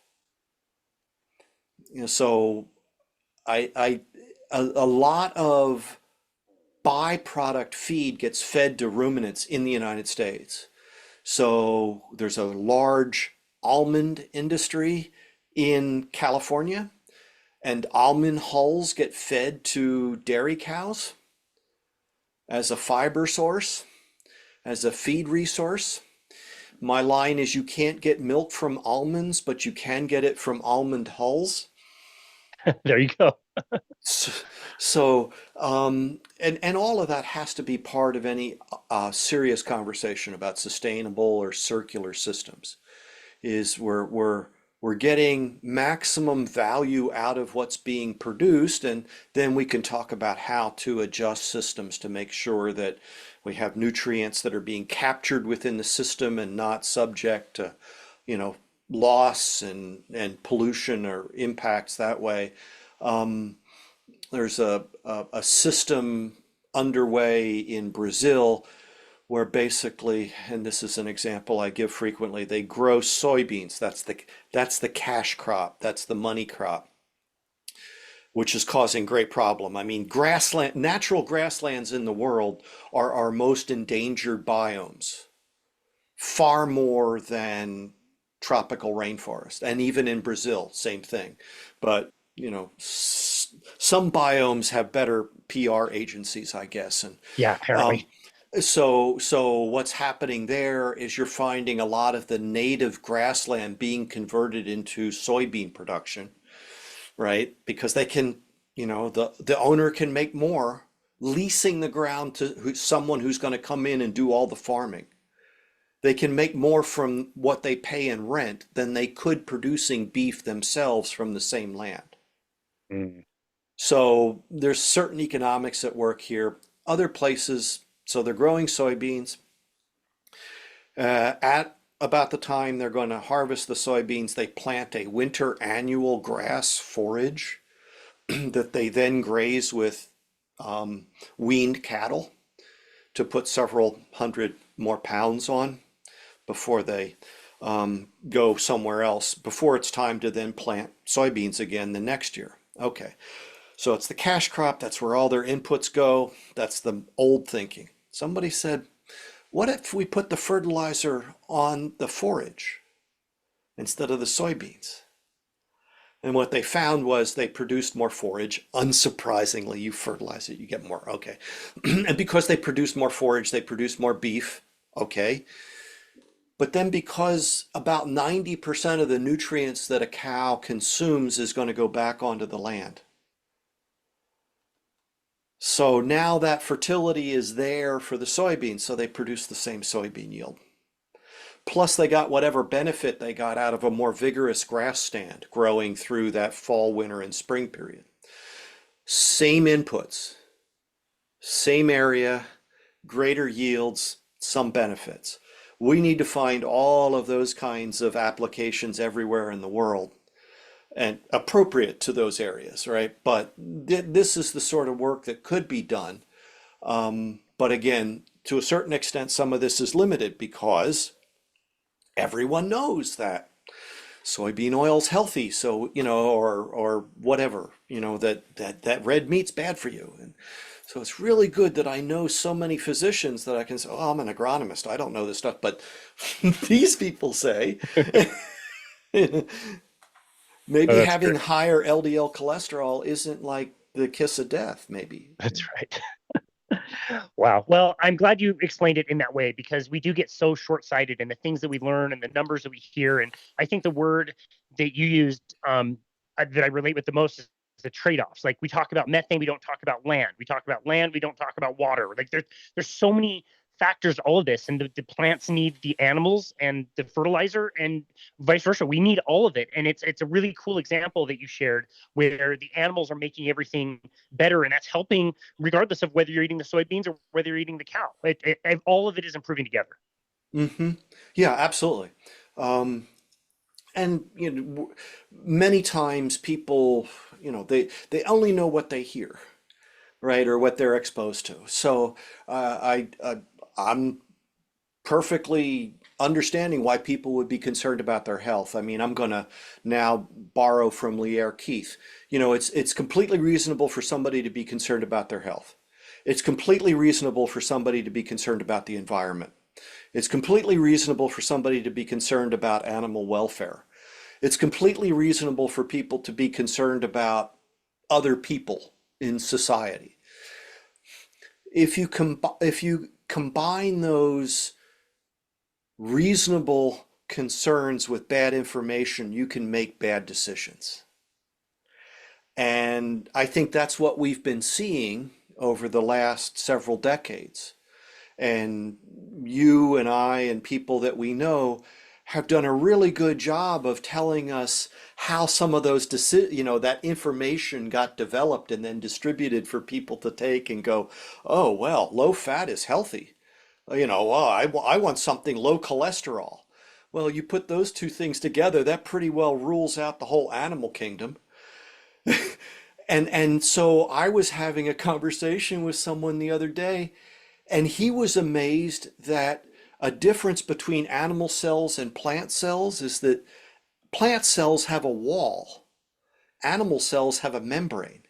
So I a lot of byproduct feed gets fed to ruminants in the United States. So there's a large almond industry in California, and almond hulls get fed to dairy cows as a fiber source, as a feed resource. My line is you can't get milk from almonds, but you can get it from almond hulls. There you go. So, and all of that has to be part of any serious conversation about sustainable or circular systems. Is we're getting maximum value out of what's being produced, and then we can talk about how to adjust systems to make sure that we have nutrients that are being captured within the system and not subject to, you know, loss and pollution or impacts that way. Um, there's a system underway in Brazil where basically, and this is an example I give frequently, they grow soybeans. That's the cash crop. That's the money crop, which is causing great problem. I mean, grassland, natural grasslands in the world are our most endangered biomes, far more than tropical rainforest. And even in Brazil, same thing. But, some biomes have better PR agencies, I guess. And Yeah, um, apparently. so what's happening there is you're finding a lot of the native grassland being converted into soybean production, right? Because they can, the owner can make more leasing the ground to someone who's going to come in and do all the farming. They can make more from what they pay in rent than they could producing beef themselves from the same land. Mm. So there's certain economics at work here. Other places, so they're growing soybeans. At about the time they're going to harvest the soybeans, they plant a winter annual grass forage that they then graze with weaned cattle to put several hundred more pounds on before they go somewhere else before it's time to then plant soybeans again the next year. Okay, so it's the cash crop. That's where all their inputs go. That's the old thinking. Somebody said, what if we put the fertilizer on the forage instead of the soybeans? And what they found was they produced more forage. Unsurprisingly, you fertilize it, you get more. Okay. And because they produced more forage, they produced more beef. Okay. But then because about 90% of the nutrients that a cow consumes is going to go back onto the land. So now that fertility is there for the soybeans, so they produce the same soybean yield. Plus they got whatever benefit they got out of a more vigorous grass stand growing through that fall, winter, and spring period. Same inputs, same area, greater yields, some benefits. We need to find all of those kinds of applications everywhere in the world and appropriate to those areas, right? But this is the sort of work that could be done. But again, to a certain extent, some of this is limited because everyone knows that soybean oil is healthy, so or whatever, that red meat's bad for you. And so it's really good that I know so many physicians that I can say, oh, I'm an agronomist, I don't know this stuff, but these people say Oh, maybe that's having great. higher LDL cholesterol isn't like the kiss of death, maybe. That's right. Wow. Well, I'm glad you explained it in that way because we do get so short-sighted in the things that we learn and the numbers that we hear. And I think the word that you used that I relate with the most is the trade-offs. Like we talk about methane, we don't talk about land. We talk about land, we don't talk about water. Like there's so many factors to all of this, and the plants need the animals and the fertilizer, and vice versa. We need all of it, and it's a really cool example that you shared where the animals are making everything better, and that's helping regardless of whether you're eating the soybeans or whether you're eating the cow. All of it is improving together. Hmm. Yeah, absolutely. And many times people, they only know what they hear, right, or what they're exposed to. So I'm perfectly understanding why people would be concerned about their health. I mean, I'm going to now borrow from Lierre Keith. It's completely reasonable for somebody to be concerned about their health. It's completely reasonable for somebody to be concerned about the environment. It's completely reasonable for somebody to be concerned about animal welfare. It's completely reasonable for people to be concerned about other people in society. If you combine those reasonable concerns with bad information, you can make bad decisions. And I think that's what we've been seeing over the last several decades. And you and I and people that we know have done a really good job of telling us how some of those that information got developed and then distributed for people to take and go, oh, well, low fat is healthy. I want something low cholesterol. Well, you put those two things together, that pretty well rules out the whole animal kingdom. And so I was having a conversation with someone the other day, and he was amazed that a difference between animal cells and plant cells is that plant cells have a wall, animal cells have a membrane.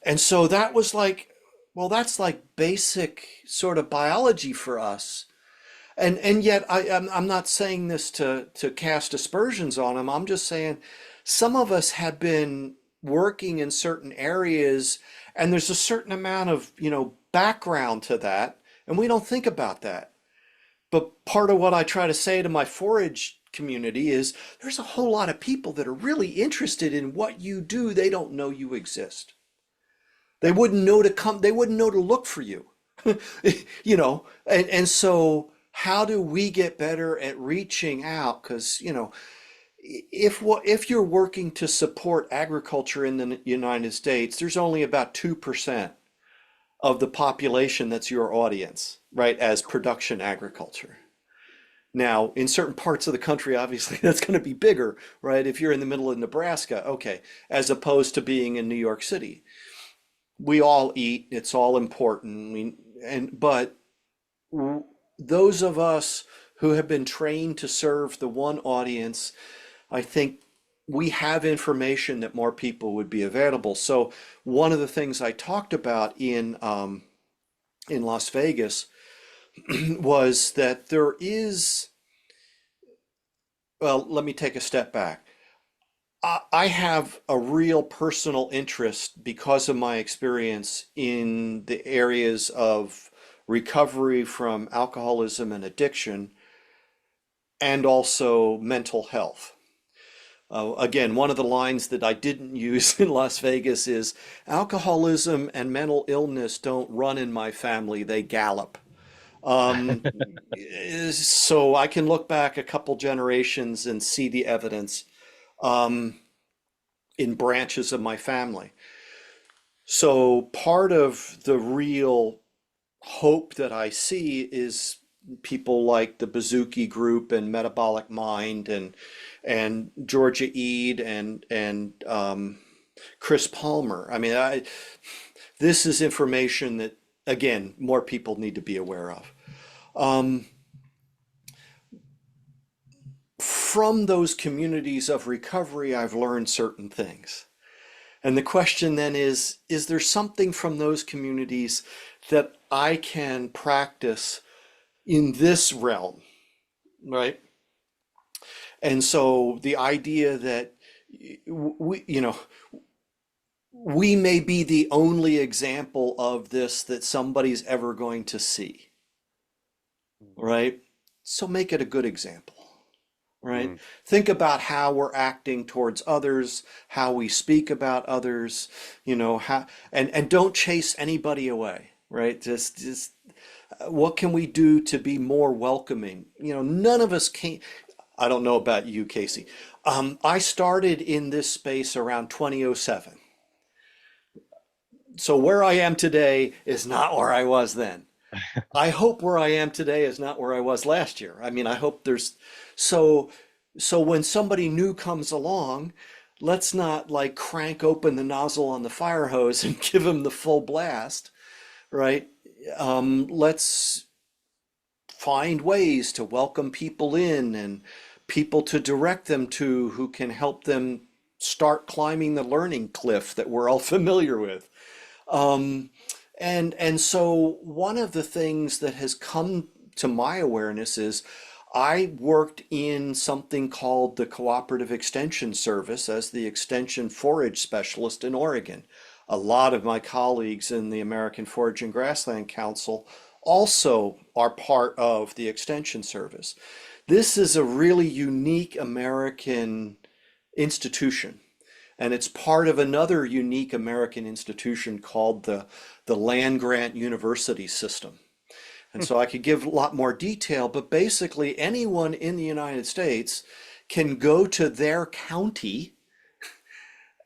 And so that was like, well, that's like basic sort of biology for us. And yet I'm not saying this to cast aspersions on them. I'm just saying some of us have been working in certain areas and there's a certain amount of, background to that, and we don't think about that. But part of what I try to say to my forage community is there's a whole lot of people that are really interested in what you do. They don't know you exist. They wouldn't know to come, they wouldn't know to look for you. And so how do we get better at reaching out? Because, if you're working to support agriculture in the United States, there's only about 2% of the population that's your audience, right, as production agriculture. Now, in certain parts of the country, obviously, that's going to be bigger, right? If you're in the middle of Nebraska, okay, as opposed to being in New York City. We all eat, it's all important. But those of us who have been trained to serve the one audience, I think we have information that more people would be available. So one of the things I talked about in Las Vegas was that there is, well, let me take a step back. I have a real personal interest because of my experience in the areas of recovery from alcoholism and addiction and also mental health. Again, one of the lines that I didn't use in Las Vegas is alcoholism and mental illness don't run in my family, they gallop. Um, so I can look back a couple generations and see the evidence um, in branches of my family. So part of the real hope that I see is people like the Bazooki Group and Metabolic Mind and Georgia Eade and Chris Palmer. I mean, this is information that again more people need to be aware of. Um, from those communities of recovery, I've learned certain things. And the question then is there something from those communities that I can practice in this realm, right? And so the idea that we may be the only example of this that somebody's ever going to see, right? So make it a good example, right? Mm. Think about how we're acting towards others, how we speak about others, how, and don't chase anybody away, right? Just what can we do to be more welcoming? None of us can. I don't know about you, Casey. I started in this space around 2007. So where I am today is not where I was then. I hope where I am today is not where I was last year. I mean, I hope there's so when somebody new comes along, let's not like crank open the nozzle on the fire hose and give them the full blast, right? Let's find ways to welcome people in and people to direct them to who can help them start climbing the learning cliff that we're all familiar with. Um, and so one of the things that has come to my awareness is I worked in something called the Cooperative Extension Service as the Extension Forage Specialist in Oregon. A lot of my colleagues in the American Forage and Grassland Council also are part of the Extension Service. This is a really unique American institution. And it's part of another unique American institution called the land grant university system. And so I could give a lot more detail, but basically anyone in the United States can go to their county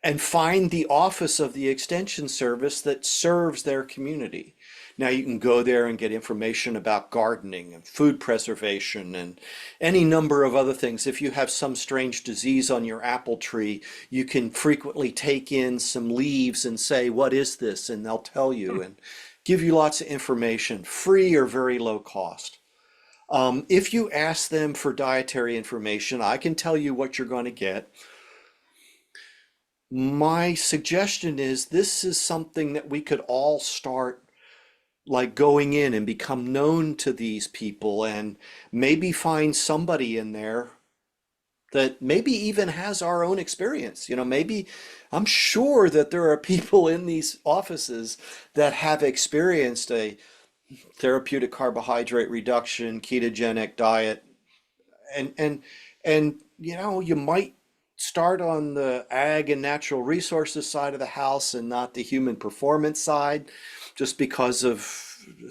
and find the office of the Extension Service that serves their community. Now you can go there and get information about gardening and food preservation and any number of other things. If you have some strange disease on your apple tree, you can frequently take in some leaves and say, what is this? And they'll tell you and give you lots of information, free or very low cost. If you ask them for dietary information, I can tell you what you're going to get. My suggestion is this is something that we could all start like going in and become known to these people and maybe find somebody in there that maybe even has our own experience. Maybe I'm sure that there are people in these offices that have experienced a therapeutic carbohydrate reduction, ketogenic diet, and you might start on the ag and natural resources side of the house and not the human performance side, just because of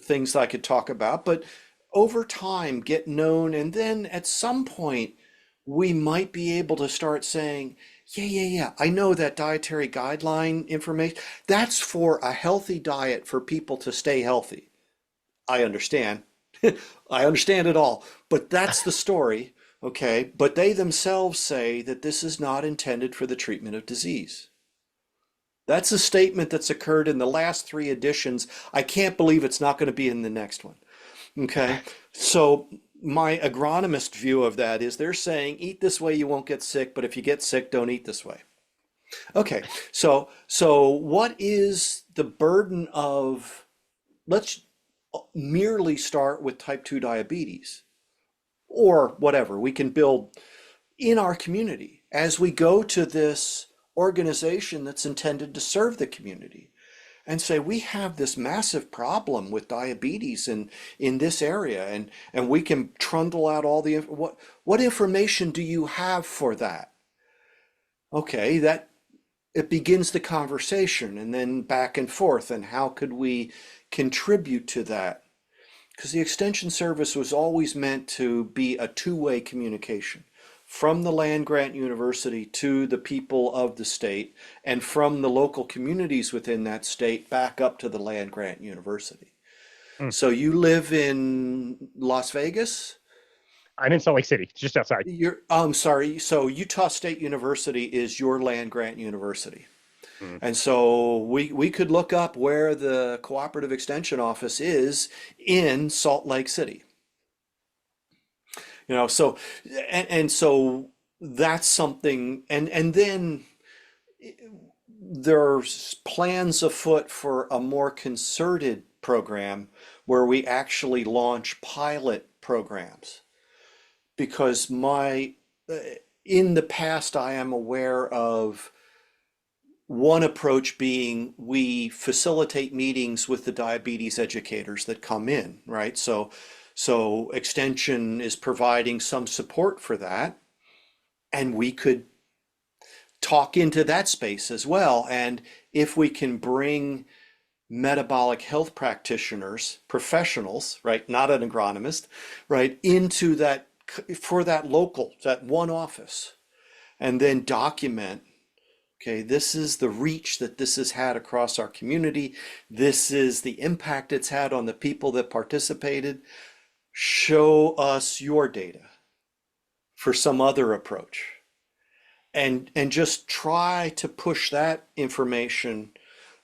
things I could talk about. But over time, get known, and then at some point, we might be able to start saying, yeah, I know that dietary guideline information. That's for a healthy diet for people to stay healthy. I understand. I understand it all. But that's the story, okay? But they themselves say that this is not intended for the treatment of disease. That's a statement that's occurred in the last 3 editions. I can't believe it's not going to be in the next one. Okay. So my agronomist view of that is they're saying eat this way, you won't get sick, but if you get sick, don't eat this way. Okay, so what is the burden of, let's merely start with type 2 diabetes or whatever we can build in our community as we go to this organization that's intended to serve the community and say we have this massive problem with diabetes in this area, and we can trundle out all the what information do you have for that? Okay, that it begins the conversation and then back and forth, and how could we contribute to that? Because the extension service was always meant to be a two-way communication from the land grant university to the people of the state, and from the local communities within that state back up to the land grant university. Mm. So you live in Las Vegas? I'm in Salt Lake City, just outside. I'm sorry. So Utah State University is your land grant university. Mm. And so we could look up where the Cooperative Extension Office is in Salt Lake City. So and so that's something, and then there's plans afoot for a more concerted program where we actually launch pilot programs. Because in the past, I am aware of one approach being we facilitate meetings with the diabetes educators that come in, right? So Extension is providing some support for that, and we could talk into that space as well. And if we can bring metabolic health practitioners, professionals, right, not an agronomist, right, into that for that one office, and then document, okay, this is the reach that this has had across our community. This is the impact it's had on the people that participated. Show us your data for some other approach. And just try to push that information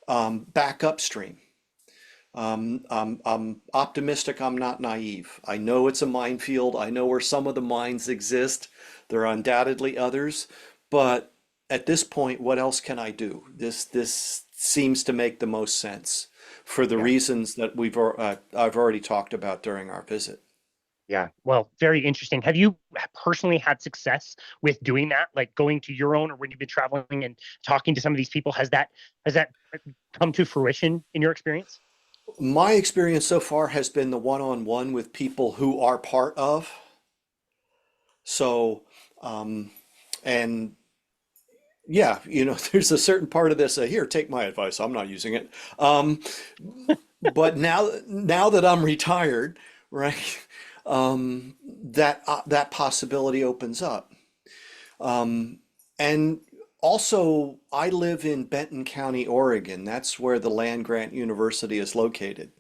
back upstream. I'm optimistic. I'm not naive. I know it's a minefield. I know where some of the mines exist. There are undoubtedly others, but at this point, what else can I do? This seems to make the most sense for the reasons that I've already talked about during our visit. Yeah. Well, very interesting. Have you personally had success with doing that? Like going to your own, or when you've been traveling and talking to some of these people, has that come to fruition in your experience? My experience so far has been the one-on-one with people who are part of. So, and yeah, there's a certain part of this, here, take my advice. I'm not using it. But now that I'm retired, right, that possibility opens up. And also, I live in Benton County, Oregon. That's where the land grant university is located.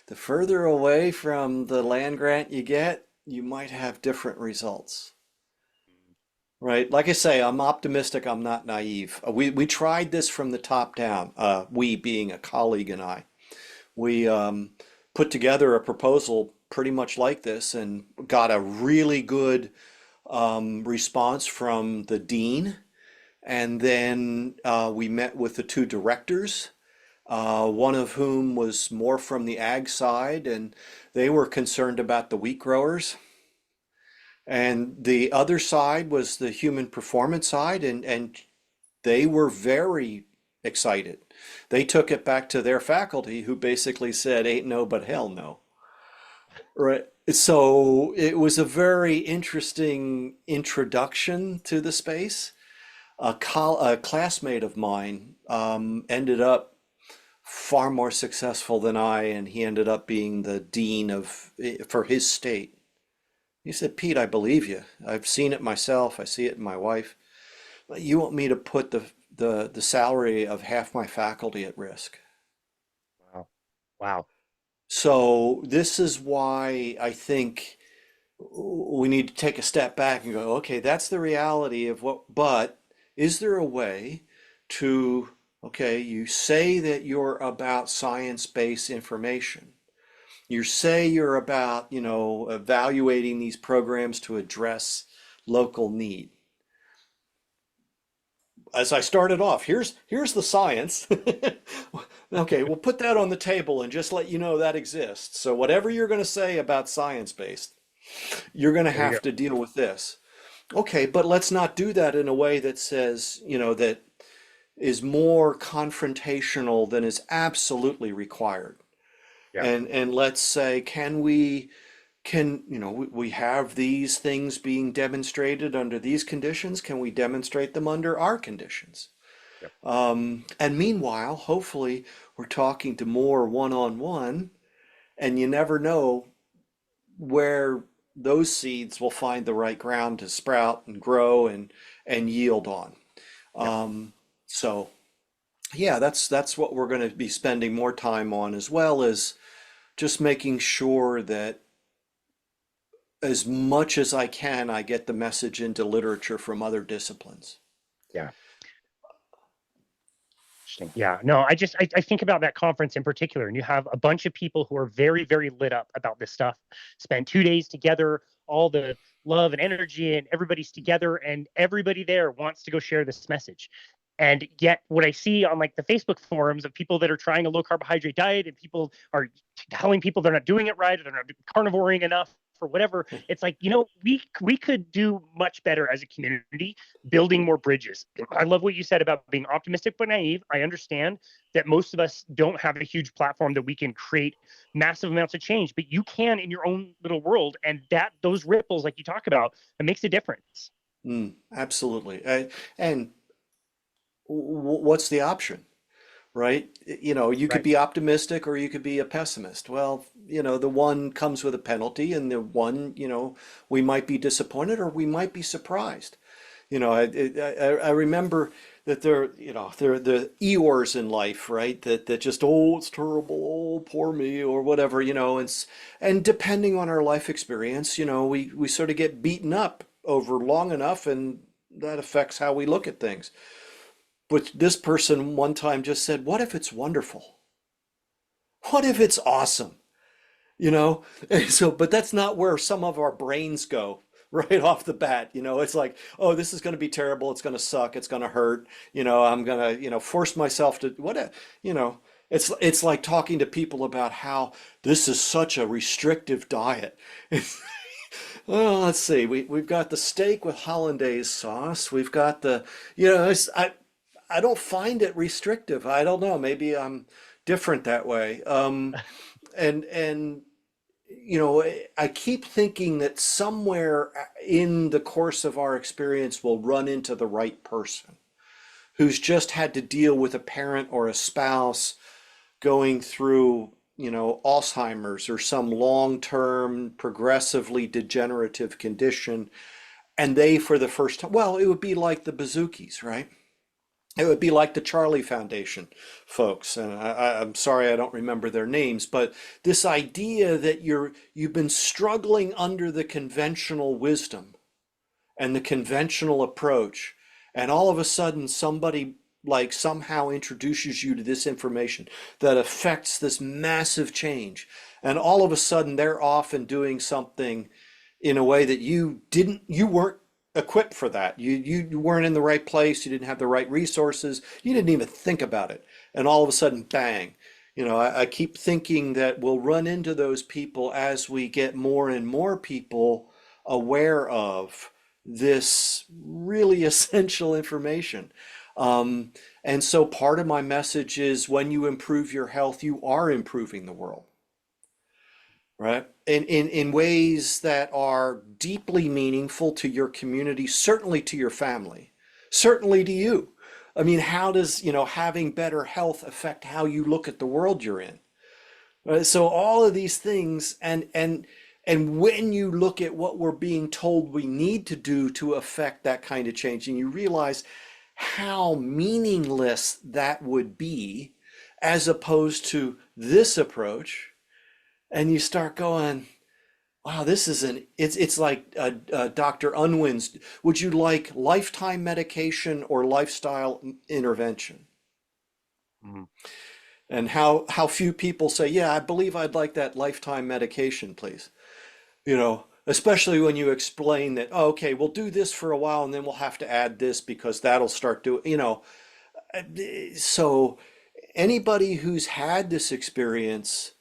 The further away from the land grant you get, you might have different results. Right? Like I say, I'm optimistic. I'm not naive. We tried this from the top down. We being a colleague and I. We put together a proposal pretty much like this and got a really good response from the dean. And then we met with the two directors, one of whom was more from the ag side, and they were concerned about the wheat growers. And the other side was the human performance side, and they were very excited. They took it back to their faculty, who basically said, ain't no but hell no. Right. So it was a very interesting introduction to the space. A classmate of mine ended up far more successful than I, and he ended up being the dean for his state. He said, Pete, I believe you. I've seen it myself. I see it in my wife. But you want me to put the salary of half my faculty at risk. Wow. Wow. So this is why I think we need to take a step back and go, okay, that's the reality of but is there a way to, okay, you say that you're about science-based information. You say you're about, evaluating these programs to address local need. As I started off, here's the science. Okay, we'll put that on the table and just let you know that exists. So whatever you're going to say about science-based, you're going to There you have go. to deal with this. Okay, but let's not do that in a way that says, that is more confrontational than is absolutely required. Yeah. And let's say, we have these things being demonstrated under these conditions. Can we demonstrate them under our conditions? Yep. And meanwhile, hopefully, we're talking to more one-on-one, and you never know where those seeds will find the right ground to sprout and grow and yield on. Yep. So yeah, that's what we're going to be spending more time on, as well as just making sure that as much as I can, I get the message into literature from other disciplines. Yeah. Interesting. Yeah. No, I think about that conference in particular, and you have a bunch of people who are very, very lit up about this stuff, spend 2 days together, all the love and energy, and everybody's together, and everybody there wants to go share this message. And yet, what I see on like the Facebook forums of people that are trying a low carbohydrate diet, and people are telling people they're not doing it right, or they're not carnivoring enough, or whatever, it's like, we could do much better as a community building more bridges. I love what you said about being optimistic but naive. I understand that most of us don't have a huge platform that we can create massive amounts of change, but you can in your own little world, and that those ripples, like you talk about, it makes a difference. Absolutely. And what's the option, right? You could Right. be optimistic or you could be a pessimist. Well, the one comes with a penalty, and the one, we might be disappointed or we might be surprised. I remember that there are the Eeyores in life, right? That just, oh, it's terrible, oh, poor me, or whatever, and depending on our life experience, we sort of get beaten up over long enough, and that affects how we look at things. But this person one time just said, what if it's wonderful? What if it's awesome? And so, but that's not where some of our brains go right off the bat. It's like, oh, this is going to be terrible. It's going to suck. It's going to hurt. I'm going to, force myself to it's like talking to people about how this is such a restrictive diet. Well, let's see. We've got the steak with hollandaise sauce. We've got the, I don't find it restrictive. I don't know. Maybe I'm different that way. And I keep thinking that somewhere in the course of our experience we'll run into the right person who's just had to deal with a parent or a spouse going through, Alzheimer's or some long-term progressively degenerative condition. And they, for the first time, well, it would be like the Bazookies, right? It would be like the Charlie Foundation folks, and I'm sorry I don't remember their names, but this idea that you've been struggling under the conventional wisdom and the conventional approach, and all of a sudden somebody like somehow introduces you to this information that affects this massive change, and all of a sudden they're off and doing something in a way that you weren't equipped for that. You weren't in the right place. You didn't have the right resources. You didn't even think about it. And all of a sudden, bang. I keep thinking that we'll run into those people as we get more and more people aware of this really essential information. And so part of my message is when you improve your health, you are improving the world. Right? In ways that are deeply meaningful to your community, certainly to your family, certainly to you. I mean, how does, having better health affect how you look at the world you're in? Right? So all of these things, and when you look at what we're being told we need to do to affect that kind of change, and you realize how meaningless that would be as opposed to this approach, and you start going, wow, it's like Dr. Unwin's, would you like lifetime medication or lifestyle intervention? Mhm. And how few people say, yeah, I believe I'd like that lifetime medication, please. Especially when you explain that, oh, okay, we'll do this for a while and then we'll have to add this because that'll start doing. So anybody who's had this experience,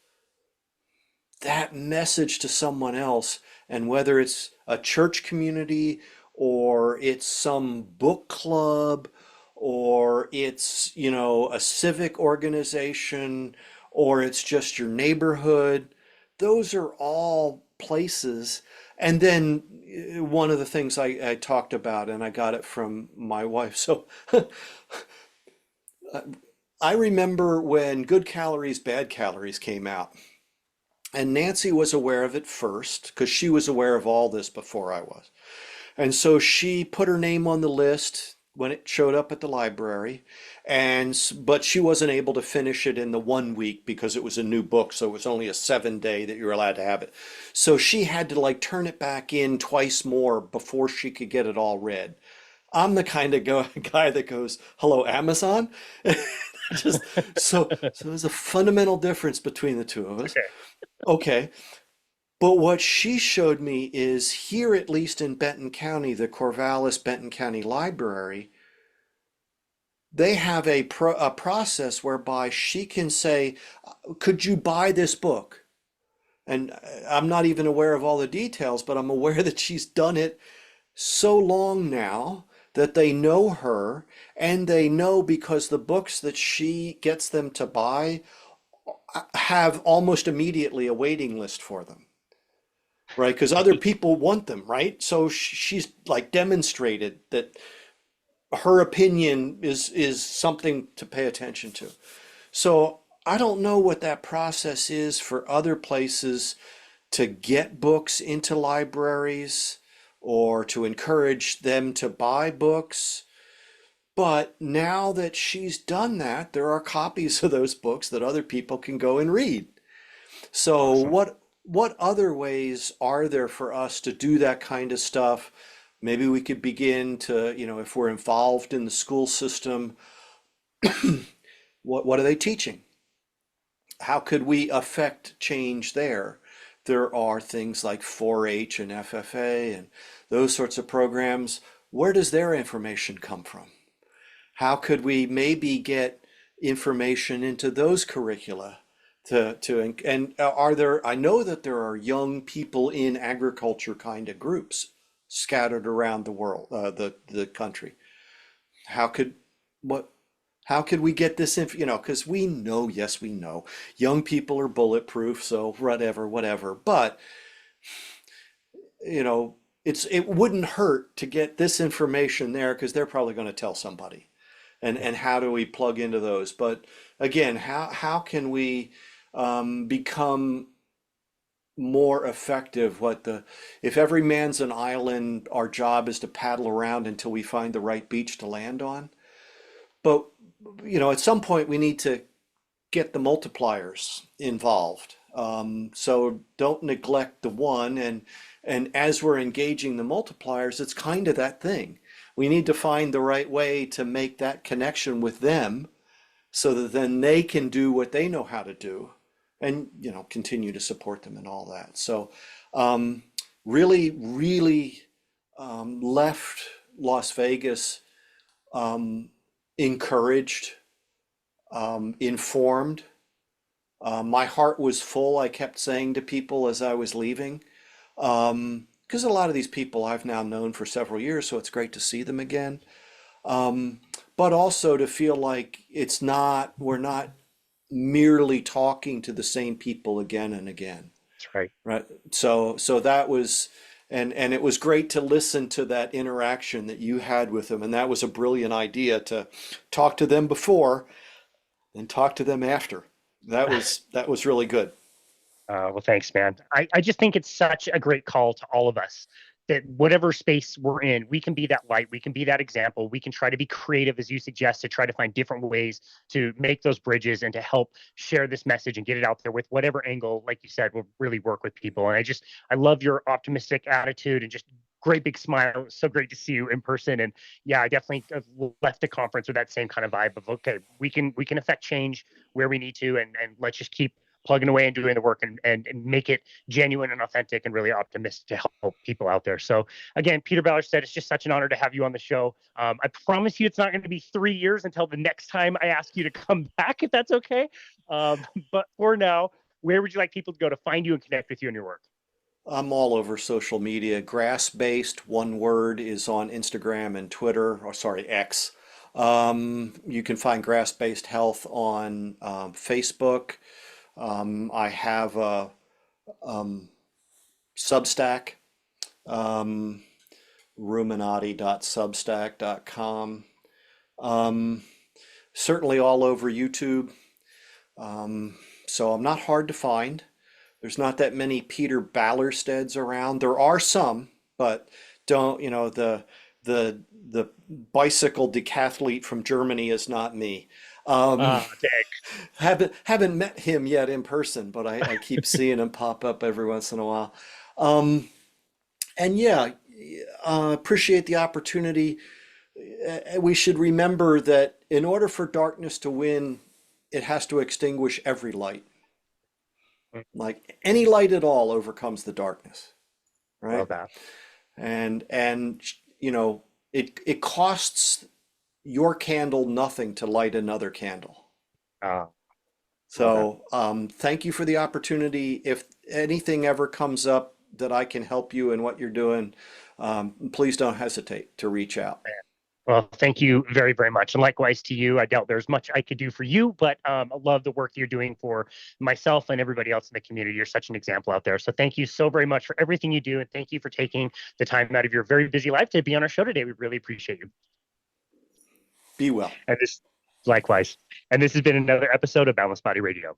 that message to someone else, and whether it's a church community or it's some book club or it's, a civic organization or it's just your neighborhood, those are all places. And then one of the things I talked about, and I got it from my wife. So I remember when Good Calories, Bad Calories came out. And Nancy was aware of it first because she was aware of all this before I was. And so she put her name on the list when it showed up at the library. But she wasn't able to finish it in the 1 week because it was a new book. So it was only a 7 day that you were allowed to have it. So she had to like turn it back in twice more before she could get it all read. I'm the kind of guy that goes, hello, Amazon. Just so there's a fundamental difference between the two of us. Okay. Okay. But what she showed me is here, at least in Benton County, the Corvallis Benton County Library, they have a process whereby she can say, could you buy this book? And I'm not even aware of all the details, but I'm aware that she's done it so long now that they know her, and they know because the books that she gets them to buy have almost immediately a waiting list for them, right? Because other people want them, right? So she's like demonstrated that her opinion is something to pay attention to. So I don't know what that process is for other places to get books into libraries or to encourage them to buy books. But now that she's done that, there are copies of those books that other people can go and read. So Awesome. what other ways are there for us to do that kind of stuff? Maybe we could begin to, if we're involved in the school system, what are they teaching? How could we affect change there? There are things like 4-H and FFA and those sorts of programs. Where does their information come from? How could we maybe get information into those curricula and are there, I know that there are young people in agriculture kind of groups scattered around the world, the country. How could what how could we get this because we know, yes, we know young people are bulletproof, so whatever. But you know, it wouldn't hurt to get this information there because they're probably going to tell somebody. And how do we plug into those? But again, how can we become more effective? If every man's an island, our job is to paddle around until we find the right beach to land on. But at some point we need to get the multipliers involved. So don't neglect the one. And as we're engaging the multipliers, it's kind of that thing. We need to find the right way to make that connection with them so that then they can do what they know how to do and, continue to support them and all that. So really, really left Las Vegas encouraged, informed. My heart was full, I kept saying to people as I was leaving. Because a lot of these people I've now known for several years, so it's great to see them again. But also to feel like we're not merely talking to the same people again and again, That's right. right? So that was, and it was great to listen to that interaction that you had with them, and that was a brilliant idea to talk to them before and talk to them after. That was really good. Well, thanks, man. I just think it's such a great call to all of us that whatever space we're in, we can be that light, we can be that example, we can try to be creative, as you suggest, to try to find different ways to make those bridges and to help share this message and get it out there with whatever angle, like you said, will really work with people. And I love your optimistic attitude and just great big smile. So great to see you in person. And yeah, I definitely have left the conference with that same kind of vibe of, okay, we can affect change where we need to, and let's just keep plugging away and doing the work, and make it genuine and authentic and really optimistic to help people out there. So again, Peter Ballerstedt, it's just such an honor to have you on the show. I promise you it's not going to be 3 years until the next time I ask you to come back, if that's okay. But for now, where would you like people to go to find you and connect with you and your work? I'm all over social media. Grass-based, one word, is on Instagram and Twitter, or sorry, X. You can find Grass-Based Health on Facebook. I have a Substack, um, ruminati.substack.com. Um, Certainly all over YouTube. So I'm not hard to find. There's not that many Peter Ballersteds around. There are some, but don't, the bicycle decathlete from Germany is not me. Um, Dang. haven't met him yet in person, but I keep seeing him pop up every once in a while. Um, and yeah, appreciate the opportunity. We should remember that in order for darkness to win, it has to extinguish every light. Like any light at all overcomes the darkness, Love right? that. And it costs your candle nothing to light another candle. Uh, love that. So thank you for the opportunity. If anything ever comes up that I can help you in what you're doing, please don't hesitate to reach out. Well, thank you very, very much. And likewise to you. I doubt there's much I could do for you, but I love the work you're doing for myself and everybody else in the community. You're such an example out there. So thank you so very much for everything you do. And thank you for taking the time out of your very busy life to be on our show today. We really appreciate you. Be well. And this, likewise. And this has been another episode of Boundless Body Radio.